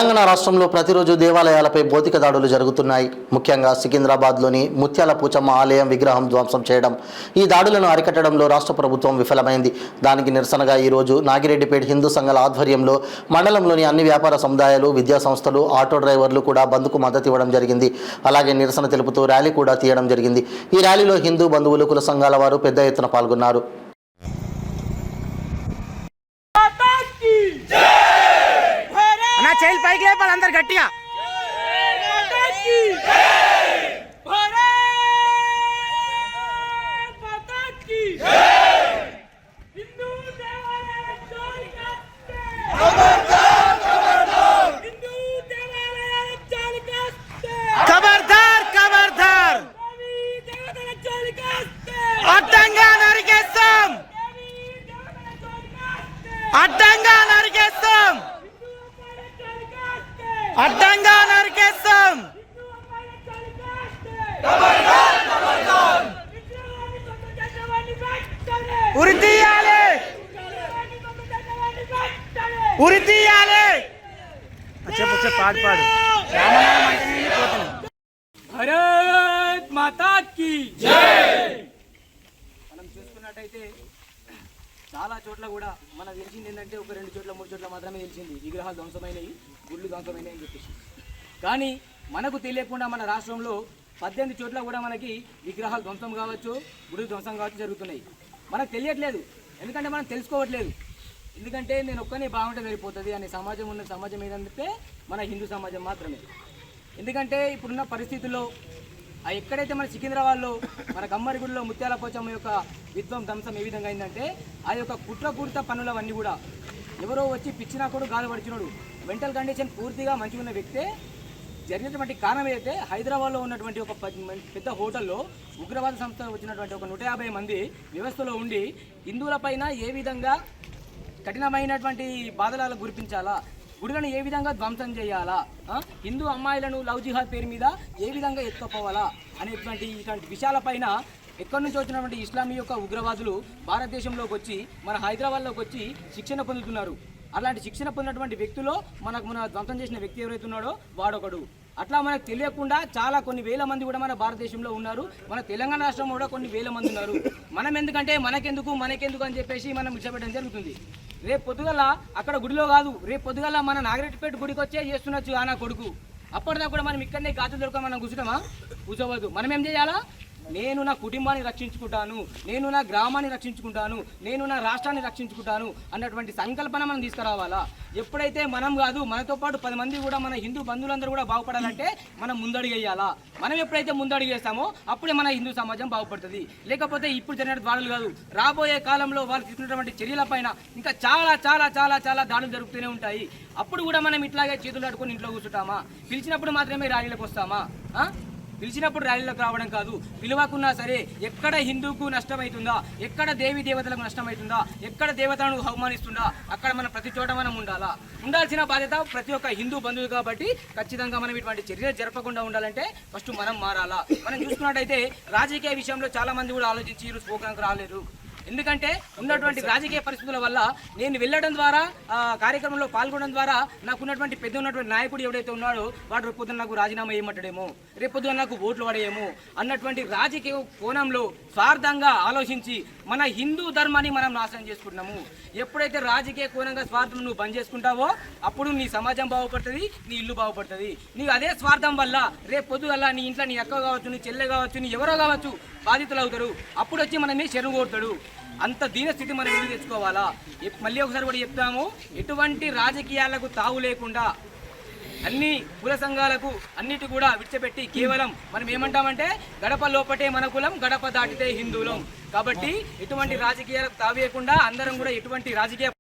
తెలంగాణ రాష్ట్రంలో ప్రతిరోజు దేవాలయాలపై భౌతిక దాడులు జరుగుతున్నాయి. ముఖ్యంగా సికింద్రాబాద్లోని ముత్యాల పూచమ్మ ఆలయం విగ్రహం ధ్వంసం చేయడం, ఈ దాడులను అరికట్టడంలో రాష్ట్ర ప్రభుత్వం విఫలమైంది. దానికి నిరసనగా ఈరోజు నాగిరెడ్డిపేట హిందూ సంఘాల ఆధ్వర్యంలో మండలంలోని అన్ని వ్యాపార సముదాయాలు, విద్యా సంస్థలు, ఆటో డ్రైవర్లు కూడా బంద్కు మద్దతు ఇవ్వడం జరిగింది. అలాగే నిరసన తెలుపుతూ ర్యాలీ కూడా తీయడం జరిగింది. ఈ ర్యాలీలో హిందూ బంధువులు, కుల సంఘాల వారు పెద్ద ఎత్తున పాల్గొన్నారు. చైల్ పైకి లేపాలి అందరు గట్టిగా. ఖబర్దార్ ఖబర్దార్, అడ్డంగా నరికేస్తాం, అడ్డంగా నరికేస్తాం, అడ్డంగా నరికేస్తాం. ఉరి తీయాలి, ఉరి తీయాలి. చెప్పు చెప్పు, పాడు పాడు. భారత్ మాతా కీ జై. మనం చూసుకున్నట్టయితే చాలా చోట్ల కూడా మనకు తెలిసింది ఏంటంటే ఒక 2 చోట్ల 3 చోట్ల మాత్రమే తెలిసింది విగ్రహాలు ధ్వంసమైనవి, గుళ్ళు ధ్వంసమైనవి అని చెప్పేసి. కానీ మనకు తెలియకుండా మన రాష్ట్రంలో 18 చోట్ల కూడా మనకి విగ్రహాలు ధ్వంసం కావచ్చు, గుడి ధ్వంసం కావచ్చు జరుగుతున్నాయి. మనకు తెలియట్లేదు, ఎందుకంటే మనం తెలుసుకోవట్లేదు. ఎందుకంటే నేను ఒక్కనే బాగుంటే సరిపోతుంది అనే సమాజం ఉన్న సమాజం ఏదంటే మన హిందూ సమాజం మాత్రమే. ఎందుకంటే ఇప్పుడున్న పరిస్థితుల్లో ఎక్కడైతే మన సికింద్రాబాద్లో మన కమ్మరిగుడిలో ముత్యాల పోచమ్మ యొక్క విధ్వం ధ్వంసం ఏ విధంగా అయిందంటే ఆ యొక్క కుట్రపూరిత పనులవన్నీ కూడా ఎవరో వచ్చి పిచ్చినా కూడా గాలి పడిచినాడు. మెంటల్ కండిషన్ పూర్తిగా మంచిగా ఉన్న వ్యక్తే జరిగినటువంటి కారణం అయితే హైదరాబాద్లో ఉన్నటువంటి ఒక పెద్ద హోటల్లో ఉగ్రవాద సంస్థ వచ్చినటువంటి ఒక 150 మంది వ్యవస్థలో ఉండి హిందువులపైన ఏ విధంగా కఠినమైనటువంటి బాధలకు గురిపించాలా, గుడులను ఏ విధంగా ధ్వంసం చేయాలా, హిందూ అమ్మాయిలను లవ్ జిహాద్ పేరు మీద ఏ విధంగా ఎత్తుకోవాలా అనేటువంటి ఇటువంటి విషయాలపైన ఎక్కడి నుంచి వచ్చినటువంటి ఇస్లామీ యొక్క ఉగ్రవాదులు భారతదేశంలోకి వచ్చి మన హైదరాబాద్లోకి వచ్చి శిక్షణ పొందుతున్నారు. అలాంటి శిక్షణ పొందినటువంటి వ్యక్తులు మన ధ్వంసం చేసిన వ్యక్తి ఎవరైతే ఉన్నాడో వాడొకడు. అట్లా మనకు తెలియకుండా చాలా కొన్ని వేల మంది కూడా మన భారతదేశంలో ఉన్నారు. మన తెలంగాణ రాష్ట్రంలో కూడా కొన్ని వేల మంది ఉన్నారు. మనం ఎందుకంటే మనకెందుకు అని చెప్పేసి మనం విడిచిపెట్టడం జరుగుతుంది. రేపు పొద్దుగల అక్కడ గుడిలో కాదు, రేపు పొద్దుగల మన నాగిరెడ్డిపేట గుడికి వచ్చే చేస్తున్నచ్చు ఆ నా కొడుకు. అప్పటిదాకా కూడా మనం ఇక్కడనే గాజులు దొరక మనం కూర్చోవద్దు. మనం ఏం చేయాలా? నేను నా కుటుంబాన్ని రక్షించుకుంటాను, నేను నా గ్రామాన్ని రక్షించుకుంటాను, నేను నా రాష్ట్రాన్ని రక్షించుకుంటాను అన్నటువంటి సంకల్పన మనం తీసుకురావాలా. ఎప్పుడైతే మనం కాదు మనతో పాటు 10 మంది కూడా మన హిందూ బంధువులందరూ కూడా బాగుపడాలంటే మనం ముందడుగు వేయాలా. మనం ఎప్పుడైతే ముందడుగు వేస్తామో అప్పుడే మన హిందూ సమాజం బాగుపడుతుంది. లేకపోతే ఇప్పుడు జరిగిన దాడులు కాదు, రాబోయే కాలంలో వాళ్ళు తీసుకున్నటువంటి చర్యలపైన ఇంకా చాలా చాలా చాలా చాలా దాడులు జరుగుతూనే ఉంటాయి. అప్పుడు కూడా మనం ఇట్లాగే చేతులు అడుకొని ఇంట్లో కూర్చుంటామా? పిలిచినప్పుడు మాత్రమే ర్యాలీలకు వస్తామా? పిలిచినప్పుడు ర్యాలీలకు రావడం కాదు. పిలవకున్నా సరే ఎక్కడ హిందూకు నష్టమవుతుందా, ఎక్కడ దేవీ దేవతలకు నష్టమవుతుందా, ఎక్కడ దేవతలను అవమానిస్తుందా అక్కడ మనం ప్రతి చోట మనం ఉండాల్సిన బాధ్యత ప్రతి ఒక్క హిందూ బంధువు. కాబట్టి ఖచ్చితంగా మనం ఇటువంటి చర్యలు జరపకుండా ఉండాలంటే ఫస్ట్ మనం మారాలా. మనం చూసుకున్నట్టయితే రాజకీయ విషయంలో చాలా మంది కూడా ఆలోచించి ఈరోజు ప్రోగ్రాంకి రాలేరు. ఎందుకంటే ఉన్నటువంటి రాజకీయ పరిస్థితుల వల్ల నేను వెళ్ళడం ద్వారా కార్యక్రమంలో పాల్గొనడం ద్వారా నాకున్నటువంటి పెద్ద ఉన్నటువంటి నాయకుడు ఎవడైతే ఉన్నాడో వాడు రేపొద్దున నాకు రాజీనామా చేయమంటాడేమో, రేపొద్దున నాకు ఓట్లు పడేమో అన్నటువంటి రాజకీయ కోణంలో స్వార్థంగా ఆలోచించి మన హిందూ ధర్మాన్ని మనం నాశనం చేసుకుంటున్నాము. ఎప్పుడైతే రాజకీయ కోణంగా స్వార్థం నువ్వు బంద్ చేసుకుంటావో అప్పుడు నీ సమాజం బాగుపడుతుంది, నీ ఇల్లు బాగుపడుతుంది. నీకు అదే స్వార్థం వల్ల రేపొద్దుగల్లా నీ ఇంట్లో నీ అక్క కావచ్చు, నీ చెల్లె కావచ్చు, నీ ఎవరో కావచ్చు బాధితులు అవుతారు. అప్పుడు వచ్చి మన మీద చెరువు కొడతాడు. అంత దీనస్థితి మనం ఇల్లు తెచ్చుకోవాలా. మళ్ళీ ఒకసారి కూడా చెప్తాము, ఎటువంటి రాజకీయాలకు తావు లేకుండా అన్ని కుల సంఘాలకు అన్నిటి కూడా విడిచిపెట్టి కేవలం మనం ఏమంటామంటే గడప లోపటే మన కులం, గడప దాటితే హిందువులం. కాబట్టి ఎటువంటి రాజకీయాలకు తావేయకుండా అందరం కూడా ఎటువంటి రాజకీయ